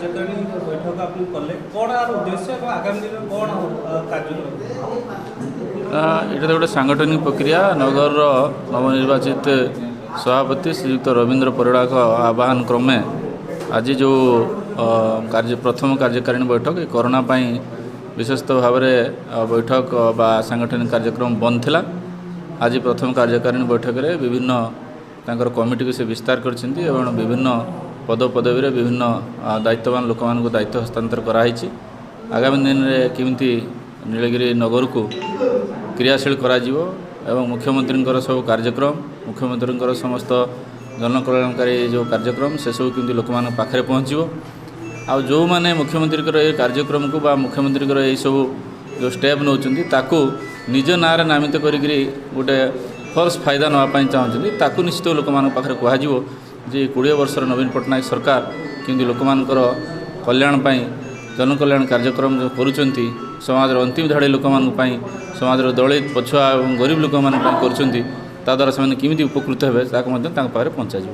कार्यकारिणी बैठक आपन कले कोन आर उद्देश्य और आगामी दिन कोन कार्यक्रम এটা তো গোটে সাংগঠনিক প্রক্রিয়া নগরর নবনির্বাচিত সভাপতি শ্রীযুক্ত রবীন্দ্র পরিড়াক আহ্বান ক্রমে আজ যে প্রথম কার্যকারিণী বৈঠক এই করোনা পাই বিশেষত ভাবে বৈঠক বা সাংগঠনিক কার্যক্রম বন্ধ লা আজ প্রথম কার্যকারিণী বৈঠকের বিভিন্ন তাঁর কমিটি সে বিস্তার করছেন এবং বিভিন্ন পদপদবীরে বিভিন্ন দায়িত্ববান লোক দায়িত্ব হস্তান্তর করা হয়েছে আগামী দিনে কেমিতি নীলগিরি নগরকু ক্রিয়াশীল করা যাব এবং মুখ্যমন্ত্রীଙ୍କର ସବୁ କାର୍ଯ୍ୟକ୍ରମ ମୁଖ୍ୟମନ୍ତ୍ରୀଙ୍କର ସମସ୍ତ ଜନକଲ୍ୟାଣକାରୀ ଯେଉଁ କାର୍ଯ୍ୟକ୍ରମ ସେସବୁ କେମିତି ଲୋକମାନଙ୍କ ପାଖରେ ପହଞ୍ଚିବ ଆଉ ଯେଉଁମାନେ ମୁଖ୍ୟମନ୍ତ୍ରୀଙ୍କର ଏହି କାର୍ଯ୍ୟକ୍ରମକୁ ବା ମୁଖ୍ୟମନ୍ତ୍ରୀଙ୍କର ଏହିସବୁ ଯେଉଁ ଷ୍ଟେପ୍ ନେଉଛନ୍ତି ତାକୁ ନିଜ ନାଁରେ ନାମିତ କରିକି ଗୋଟେ ଫଲ୍ସ ଫାଇଦା ନେବା ପାଇଁ ଚାହୁଁଛନ୍ତି ତାକୁ ନିଶ୍ଚିତ ଲୋକମାନଙ୍କ ପାଖରେ କୁହାଯିବ ଯେ 20 ବର୍ଷର ନବୀନ ପଟ୍ଟନାୟକ ସରକାର କେମିତି ଲୋକମାନଙ୍କର କଲ୍ୟାଣ ପାଇଁ ଜନକଲ୍ୟାଣ କାର୍ଯ୍ୟକ୍ରମ ଯେଉଁ କରୁଛନ୍ତି ସମାଜର ଅନ୍ତିମ ଧାଡ଼ି ଲୋକମାନଙ୍କ ପାଇଁ ସମାଜର ଦଳିତ ପଛୁଆ ଏବଂ ଗରିବ ଲୋକମାନଙ୍କ ପାଇଁ କରୁଛନ୍ତି ତା ଦ୍ୱାରା ସେମାନେ କେମିତି ଉପକୃତ ହେବେ ତାକୁ ମଧ୍ୟ ତାଙ୍କ ପାଖରେ ପହଞ୍ଚାଯିବ।